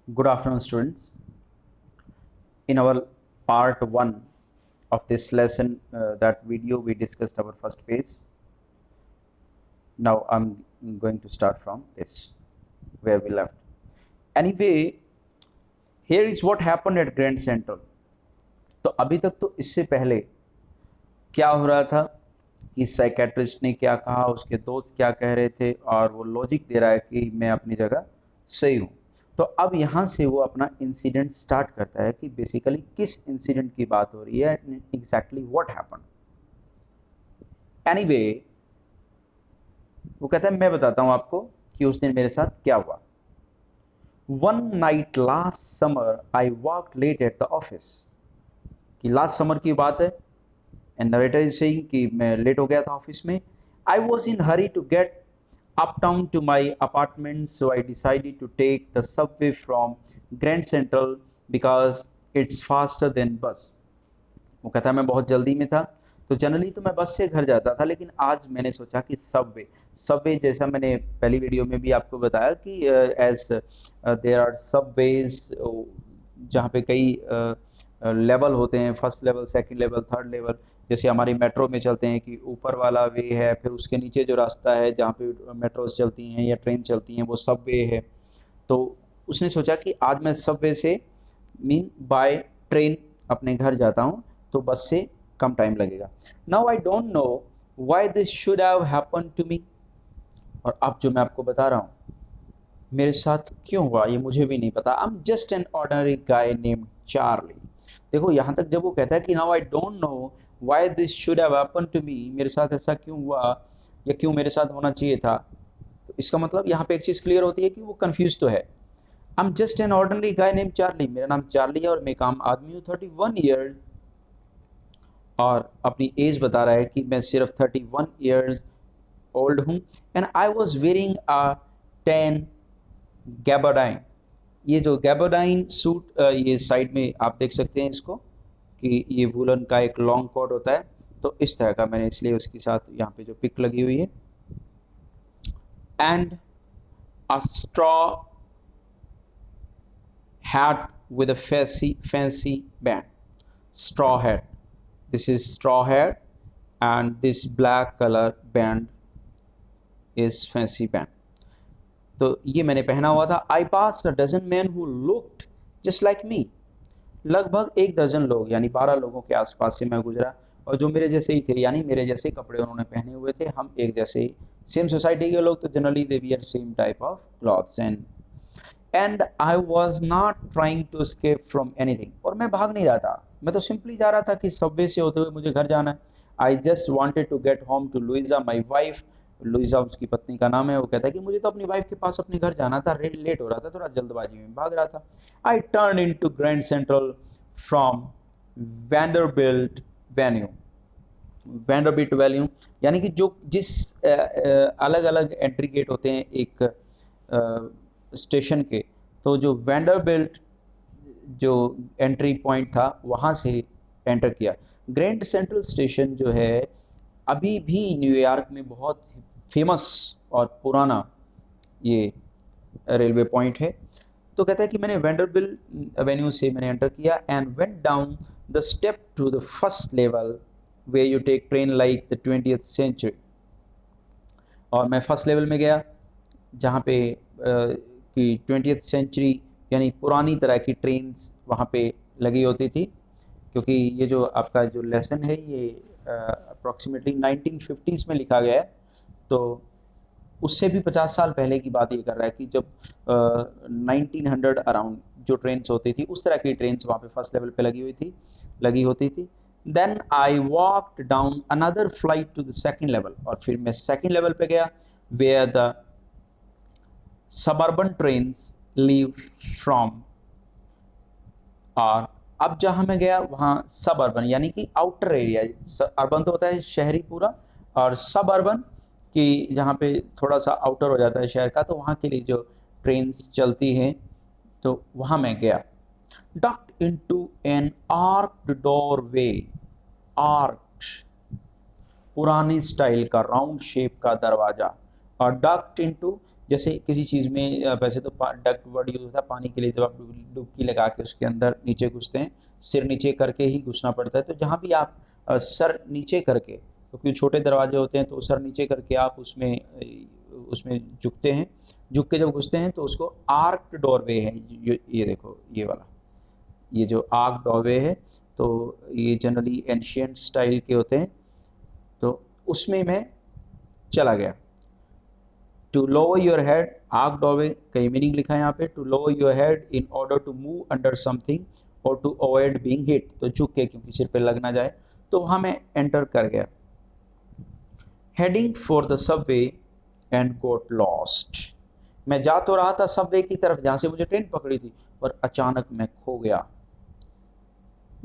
Good afternoon, students. In our part 1 of this lesson, that video, we discussed our first page. Now I'm going to start from this, where we left. Anyway, here is what happened at Grand Central. तो अभी तक तो इससे पहले क्या हो रहा था कि साइकेट्रिस्ट ने क्या कहा, उसके दोस्त क्या कह रहे थे, और वो लॉजिक दे रहा है कि मैं अपनी जगह सही हूँ। तो अब यहाँ से वो अपना इंसिडेंट स्टार्ट करता है कि बेसिकली किस इंसिडेंट की बात हो रही है, एग्जैक्टली व्हाट हैपन। एनीवे, वो कहता है मैं बताता हूँ आपको कि उस दिन मेरे साथ क्या हुआ। One night last summer I work late at the office. कि लास्ट समर की बात है, एंड नरेटर इज सेइंग कि मैं लेट हो गया था ऑफिस में। I was in hurry to get uptown to my apartment, so I decided to take the subway from Grand Central because it's faster than bus. वो कहता है मैं बहुत जल्दी में था, तो जनरली तो मैं बस से घर जाता था, लेकिन आज मैंने सोचा कि सबवे जैसा मैंने पहली वीडियो में भी आपको बताया कि एज देयर आर सबवेज जहाँ पे कई लेवल होते हैं, first level, second level, third level. जैसे हमारी मेट्रो में चलते हैं कि ऊपर वाला वे है, फिर उसके नीचे जो रास्ता है जहाँ पे मेट्रोज चलती हैं या ट्रेन चलती हैं वो सबवे है। तो उसने सोचा कि आज मैं सबवे से मीन बाय ट्रेन अपने घर जाता हूँ, तो बस से कम टाइम लगेगा। Now I don't know why this should have happen to me. और अब जो मैं आपको बता रहा हूँ मेरे साथ क्यों हुआ ये मुझे भी नहीं पता। I am just an ordinary guy named Charlie. देखो यहाँ तक जब वो कहता है कि now I don't know why this should have happen to me, मेरे साथ ऐसा क्यों हुआ या क्यों मेरे साथ होना चाहिए था, तो इसका मतलब यहाँ पे एक चीज़ क्लियर होती है कि वो कंफ्यूज तो है। आई am just an ordinary guy name Charlie, मेरा नाम चार्ली है और मैं एक आम आदमी हूँ, 31 ईयर, और अपनी एज बता रहा है कि मैं सिर्फ 31 ईयर्स ओल्ड हूँ। And I was wearing a 10 गैबरडाइन। ये जो गैबरडाइन सूट, ये साइड में आप देख सकते हैं इसको कि ये वूलन का एक लॉन्ग कोट होता है, तो इस तरह का मैंने इसलिए उसके साथ यहाँ पे जो पिक लगी हुई है। And a straw hat with a fancy band. Straw hat, this is straw hat and this black colour band is fancy band. तो ये मैंने पहना हुआ था। I pass a dozen man who looked just like me. लगभग एक दर्जन लोग यानी 12 लोगों के आसपास से मैं गुजरा, और जो मेरे जैसे ही थे, यानी मेरे जैसे कपड़े उन्होंने पहने हुए थे, हम एक जैसे ही, सेम सोसाइटी के लोग, तो generally they wear same type of clothes. And I was not trying to escape from anything. और मैं भाग नहीं रहा था, मैं तो सिंपली जा रहा था कि सबवे से होते हुए मुझे घर जाना है। I just wanted to get home to Louisa my wife. Louisa उसकी पत्नी का नाम है। वो कहता है कि मुझे तो अपनी वाइफ के पास अपने घर जाना था, लेट हो रहा था, थोड़ा जल्दबाजी में भाग रहा था। I turn in to Grand Central from Vanderbilt avenue. Vanderbilt avenue यानी कि जो जिस अलग अलग एंट्री गेट होते हैं एक स्टेशन के, तो जो वैंडरबिल्ट जो एंट्री पॉइंट था वहाँ से एंटर किया। ग्रैंड सेंट्रल स्टेशन जो है अभी भी न्यूयॉर्क में बहुत फेमस और पुराना ये रेलवे पॉइंट है। तो कहता है कि मैंने वैंडरबिल्ट एवेन्यू से मैंने एंटर किया and went down the step to the first level way you take train like the 20th century. और मैं फर्स्ट लेवल में गया जहाँ पे कि 20th सेंचुरी यानी पुरानी तरह की ट्रेन्स वहाँ पे लगी होती थी, क्योंकि ये जो आपका जो लेसन है ये अप्रॉक्सीमेटली 1950s में लिखा गया है। तो उससे भी 50 साल पहले की बात ये कर रहा है कि जब 1900 अराउंड जो ट्रेन्स होती थी, उस तरह की ट्रेन्स वहाँ पे फर्स्ट लेवल पे लगी होती थी। Then I walked down another flight to the second level, और फिर मैं सेकेंड लेवल पे गया where the suburban trains leave from. और अब जहाँ मैं गया वहाँ सब अर्बन यानी कि आउटर एरिया, अर्बन तो होता है शहरी पूरा, और सब अर्बन कि जहाँ पे थोड़ा सा आउटर हो जाता है शहर का, तो वहाँ के लिए जो ट्रेन्स चलती हैं, तो वहाँ मैं गया। डक्ड इनटू एन आर्क्ड डोरवे, आर्क्ड पुरानी स्टाइल का राउंड शेप का दरवाजा, और डक्ड इनटू जैसे किसी चीज़ में वैसे तो डक वर्ड यूज होता है पानी के लिए, जब आप डुबकी लगा के उसके अंदर नीचे घुसते हैं, सिर नीचे करके ही घुसना पड़ता है। तो जहाँ भी आप सर नीचे करके, क्योंकि छोटे दरवाजे होते हैं तो सर नीचे करके आप उसमें झुकते हैं, झुक के जब घुसते हैं तो उसको आर्क्ड डोरवे है। ये देखो ये वाला, ये जो आर्क डोरवे है, तो ये जनरली एंशियंट स्टाइल के होते हैं, तो उसमें मैं चला गया। To lower your head, arch doorway कई मीनिंग लिखा है यहाँ पे। To lower your head in order to move under something और टू अवॉइड बीइंग हिट, तो झुक के क्योंकि सिर पे लग ना जाए, तो वहाँ मैं एंटर कर गया। Heading for the subway and got lost, मैं जा तो रहा था सबवे की तरफ जहाँ से मुझे ट्रेन पकड़ी थी, पर अचानक मैं खो गया।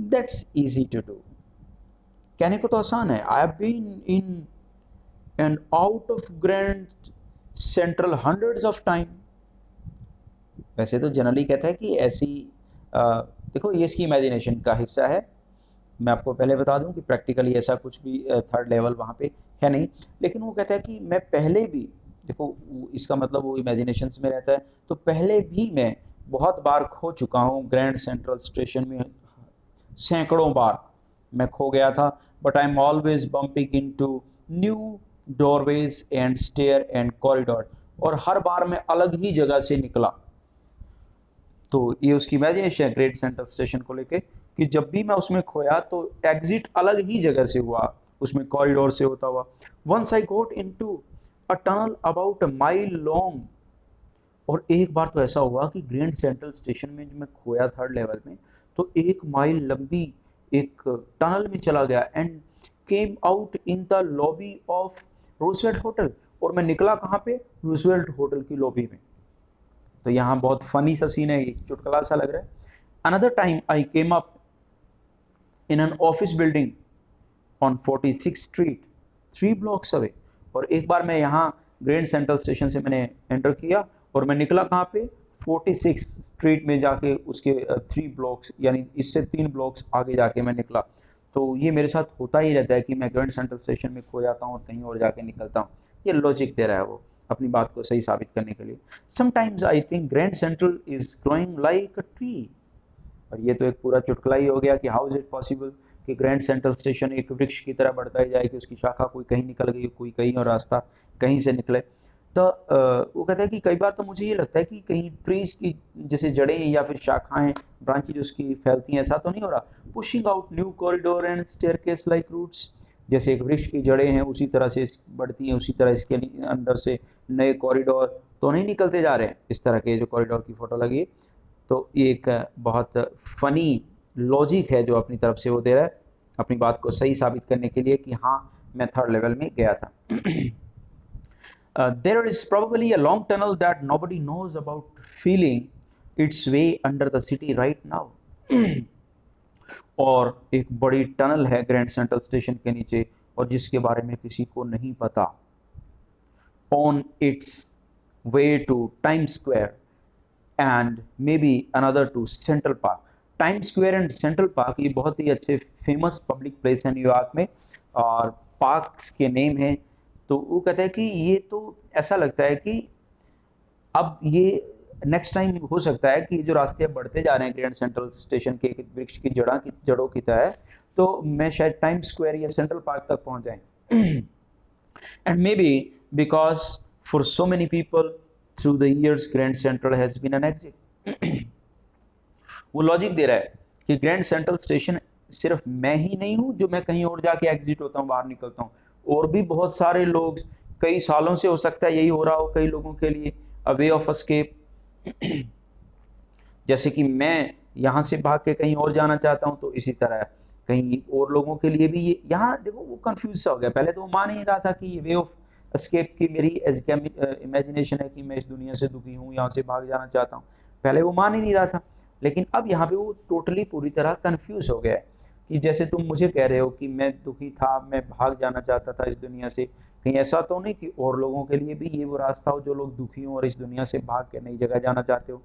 दैट्स इजी टू डू, कहने को तो आसान है। I have been in and out of Grand Central hundreds of time. वैसे तो जनरली कहता है कि ऐसी देखो ये इसकी इमेजिनेशन का हिस्सा है। मैं आपको पहले बता दूं कि प्रैक्टिकली ऐसा कुछ भी थर्ड लेवल वहाँ पे है नहीं, लेकिन वो कहता है कि मैं पहले भी, देखो इसका मतलब वो इमेजिनेशंस में रहता है, तो पहले भी मैं बहुत बार खो चुका हूँ ग्रैंड सेंट्रल स्टेशन में, सैकड़ों बार मैं खो गया था। But I am always bumping into new doorways and stair and corridor, और हर बार मैं अलग ही जगह से निकला। तो ये उसकी इमेजिनेशन है ग्रेट सेंट्रल स्टेशन को लेके, कि जब भी मैं उसमें खोया तो एग्जिट अलग ही जगह से हुआ, उसमें कॉरिडोर से होता हुआ। Once I got into a tunnel about a mile long, और एक बार तो ऐसा हुआ कि ग्रैंड सेंट्रल स्टेशन में जब मैं खोया थर्ड लेवल में, तो 1 माइल लंबी एक टनल में चला गया and came out in the lobby of Roosevelt hotel, और मैं निकला कहाँ पे, रूजवेल्ट होटल की लॉबी में। तो यहाँ बहुत फनी सा सीन है, चुटकुला सा लग रहा है। Another time I came up in an office building on 46 street 3 blocks away, और एक बार मैं यहाँ ग्रैंड सेंट्रल स्टेशन से मैंने एंटर किया और मैं निकला कहाँ पे, 46 स्ट्रीट में जाके उसके 3 ब्लॉक्स, यानी इससे 3 ब्लॉक्स आगे जाके मैं निकला। तो ये मेरे साथ होता ही रहता है कि मैं ग्रैंड सेंट्रल स्टेशन में खो जाता हूँ और कहीं और जाके निकलता हूँ। ये लॉजिक दे रहा है वो अपनी बात को सही साबित करने के लिए। Sometimes I think grand central is growing like a tree, और ये तो एक पूरा चुटकुला ही हो गया कि हाउ इज इट पॉसिबल कि ग्रैंड सेंट्रल स्टेशन एक वृक्ष की तरह बढ़ता ही जाए, कि उसकी शाखा कोई कहीं निकल गई, कोई कहीं और रास्ता कहीं से निकले। तो वो कहता है कि कई बार तो मुझे ये लगता है कि कहीं ट्रीज की जैसे जड़ें या फिर शाखाएं, ब्रांचेज उसकी फैलती हैं, ऐसा तो नहीं हो रहा। Pushing out new corridor and staircase like roots, जैसे एक वृक्ष की जड़ें हैं उसी तरह से बढ़ती हैं, उसी तरह इसके अंदर से नए कॉरिडोर तो नहीं निकलते जा रहे हैं। इस तरह के जो कॉरिडोर की फोटो लगी, तो ये एक बहुत फनी लॉजिक है जो अपनी तरफ से वो दे रहा है अपनी बात को सही साबित करने के लिए कि हाँ मैं थर्ड लेवल में गया था। There is probably a long tunnel that nobody knows about, feeling its way under the city right now. और एक बड़ी टनल है ग्रैंड सेंट्रल स्टेशन के नीचे, और जिसके बारे में किसी को नहीं पता। On its way to Times Square and maybe another to Central Park. Time square and central park ये बहुत ही अच्छे फेमस पब्लिक प्लेस है न्यूयॉर्क में, और पार्क्स के नेम है। तो वो कहता है कि ये तो ऐसा लगता है कि अब ये नेक्स्ट टाइम हो सकता है कि जो रास्ते अब बढ़ते जा रहे हैं ग्रैंड सेंट्रल स्टेशन के वृक्ष की जड़ों की तरह, तो मैं शायद टाइम स्क्वायर या सेंट्रल पार्क तक पहुंच जाए। And maybe because for so many people through the years Grand Central has been an exit. वो लॉजिक दे रहा है कि ग्रैंड सेंट्रल स्टेशन सिर्फ मैं ही नहीं हूं जो मैं कहीं और जाके एग्जिट होता हूं, बाहर निकलता हूं, और भी बहुत सारे लोग, कई सालों से हो सकता है यही हो रहा हो कई लोगों के लिए, अ वे ऑफ एस्केप। जैसे कि मैं यहाँ से भाग के कहीं और जाना चाहता हूँ, तो इसी तरह कहीं और लोगों के लिए भी ये, यहाँ देखो वो कंफ्यूज सा हो गया। पहले तो वो मान ही नहीं रहा था कि ये वे ऑफ एस्केप की मेरी इमेजिनेशन है कि मैं इस दुनिया से दुखी हूँ, यहाँ से भाग जाना चाहता हूँ, पहले वो मान ही नहीं रहा था। लेकिन अब यहाँ पे वो टोटली पूरी तरह कंफ्यूज हो गया है कि जैसे तुम मुझे कह रहे हो कि मैं दुखी था, मैं भाग जाना चाहता था इस दुनिया से, कहीं ऐसा तो नहीं कि और लोगों के लिए भी ये वो रास्ता हो जो लोग दुखी हों और इस दुनिया से भाग के नई जगह जाना चाहते हो।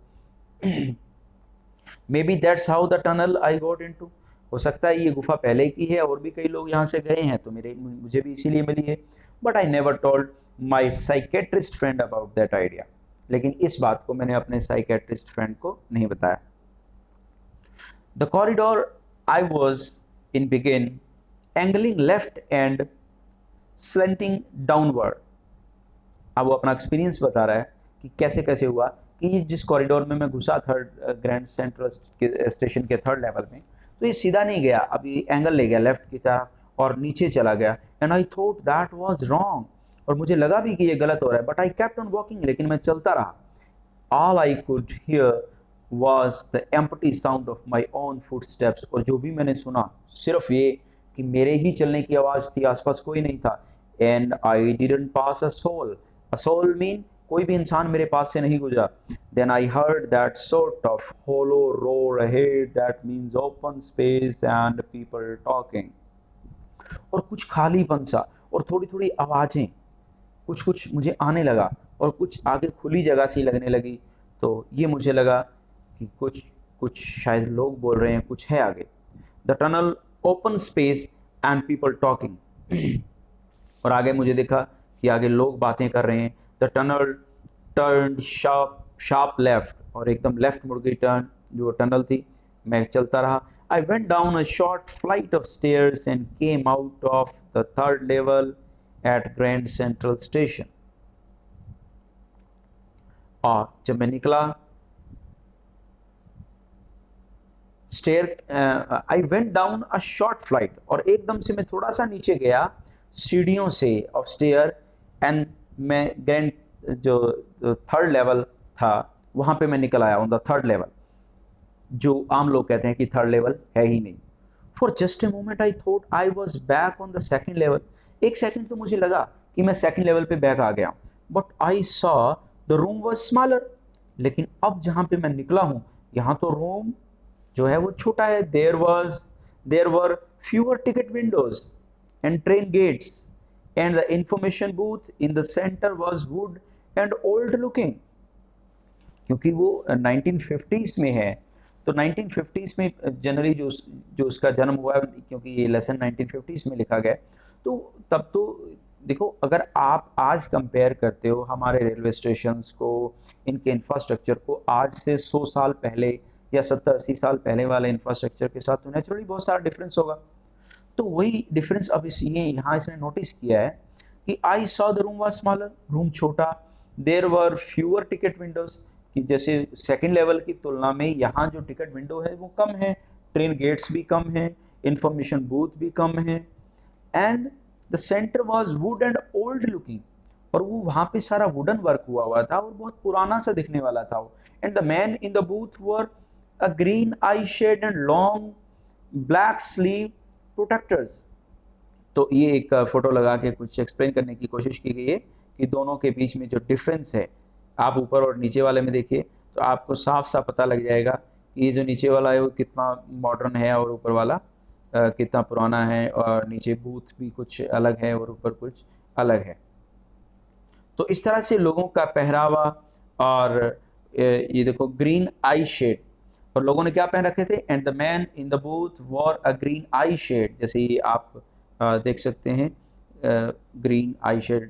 May be that's how the tunnel I got into, हो सकता है ये गुफा पहले की है और भी कई लोग यहाँ से गए हैं, तो मुझे भी इसीलिए मिली है। But I never told my psychiatrist friend about that idea, लेकिन इस बात को मैंने अपने साइकेट्रिस्ट फ्रेंड को नहीं बताया। The corridor I was in begin angling left and slanting downward. अब वो अपना एक्सपीरियंस बता रहा है कि कैसे कैसे हुआ कि ये जिस कॉरिडोर में मैं घुसा थर्ड ग्रैंड सेंट्रल स्टेशन के थर्ड लेवल में, तो ये सीधा नहीं गया, अभी एंगल ले गया लेफ्ट की तरफ और नीचे चला गया। And I thought that was wrong, और मुझे लगा भी कि ये गलत हो रहा है, but I kept on walking, लेकिन मैं चलता रहा। All I could hear was the empty sound of my own footsteps, और जो भी मैंने सुना सिर्फ ये कि मेरे ही चलने की आवाज़ थी, आसपास कोई नहीं था। And I didn't pass a soul. A soul mean कोई भी इंसान मेरे पास से नहीं गुजरा। Then I heard that sort of hollow roar ahead that means open space and people talking. और कुछ खालीपन सा और थोड़ी थोड़ी आवाज़ें कुछ कुछ मुझे आने लगा, और कुछ आगे खुली जगह सी लगने लगी। तो ये मुझे लगा कि कुछ कुछ शायद लोग बोल रहे हैं, कुछ है आगे। The tunnel open space and people talking, और आगे मुझे दिखा कि आगे लोग बातें कर रहे हैं। The tunnel turn sharp left, और एकदम लेफ्ट मुड़ गई टर्न जो टनल थी। मैं चलता रहा। I went down a short flight of stairs and came out of the third level at Grand Central station. और जब मैं निकला stair, I went down a short flight, और एकदम से मैं थोड़ा सा नीचे गया सीढ़ियों से ऑफ स्टेयर, एंड मैं ग्रैंड जो थर्ड लेवल था वहाँ पे मैं निकल आया ऑन द थर्ड लेवल, जो आम लोग कहते हैं कि थर्ड लेवल है ही नहीं। For just a moment I thought I was back on the second level. एक सेकेंड तो मुझे लगा कि मैं सेकेंड लेवल पे बैक आ गया, but I saw the room was smaller. लेकिन अब जहाँ पे मैं निकला हूँ यहाँ तो रूम जो है वो छोटा है। There were fewer ticket windows and train gates and the information booth in the center was wood and old looking. क्योंकि वो 1950s में है, तो 1950s में जनरली जो उसका जन्म हुआ है, क्योंकि ये लेसन 1950s में लिखा गया, तो तब तो देखो, अगर आप आज कंपेयर करते हो हमारे रेलवे स्टेशंस को, इनके इंफ्रास्ट्रक्चर को आज से 100 साल पहले या 70-80 साल पहले वाले इंफ्रास्ट्रक्चर के साथ, तो नेचुरली बहुत सारा डिफरेंस होगा। तो वही डिफरेंस अब ये यहाँ इसने नोटिस किया है कि I saw the room was smaller, room छोटा। There were fewer ticket windows, कि जैसे सेकंड लेवल की तुलना में यहाँ जो टिकट विंडो है वो कम है, ट्रेन गेट्स भी कम हैं, इंफॉर्मेशन बूथ भी कम है। And the center was wood and old looking, और वो वहाँ पे सारा वुडन वर्क हुआ था और बहुत पुराना सा दिखने वाला था वो। And the man in the booth were a green eye shade and long black sleeve protectors। तो ये एक फोटो लगा के कुछ एक्सप्लेन करने की कोशिश की गई है कि दोनों के बीच में जो डिफरेंस है, आप ऊपर और नीचे वाले में देखिए तो आपको साफ साफ पता लग जाएगा कि ये जो नीचे वाला है वो कितना मॉडर्न है और ऊपर वाला कितना पुराना है, और नीचे बूथ भी कुछ अलग है और ऊपर कुछ अलग है। तो इस तरह से लोगों का पहरावा, और ये देखो ग्रीन आई शेड, और लोगों ने क्या पहन रखे थे, and the man in the booth wore a green eye shade. जैसे ये आप देख सकते हैं ग्रीन आई शेड,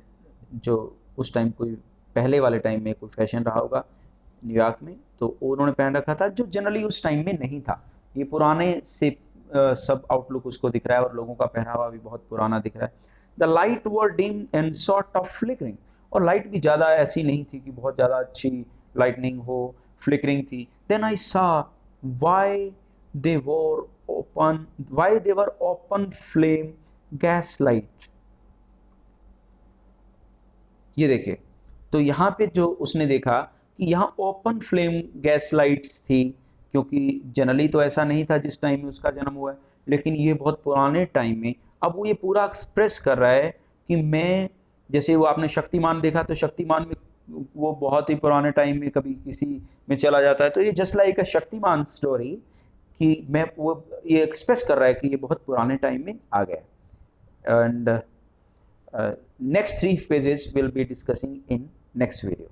जो उस टाइम कोई पहले वाले टाइम में कोई फैशन रहा होगा न्यूयॉर्क में, तो उन्होंने पहन रखा था, जो जनरली उस टाइम में नहीं था। ये पुराने से सब आउटलुक उसको दिख रहा है, और लोगों का पहनावा भी बहुत पुराना दिख रहा है। The light were dim and sort of flickering, और लाइट भी ज़्यादा ऐसी नहीं थी कि बहुत ज़्यादा अच्छी लाइटनिंग हो, फ्लिकरिंग थी। देन आई सा why they were open flame gas light। ये देखिए, तो यहाँ पे जो उसने देखा कि यहाँ ओपन फ्लेम गैस लाइट्स थी, क्योंकि जनरली तो ऐसा नहीं था जिस टाइम में उसका जन्म हुआ है, लेकिन ये बहुत पुराने टाइम में अब वो ये पूरा एक्सप्रेस कर रहा है कि मैं, जैसे वो आपने शक्तिमान देखा, तो शक्तिमान में वो बहुत ही पुराने टाइम में कभी किसी में चला जाता है, तो ये जस्ट लाइक अ शक्तिमान स्टोरी, कि मैं वो ये एक्सप्रेस कर रहा है कि ये बहुत पुराने टाइम में आ गया। And next 3 pages we'll be discussing in next video.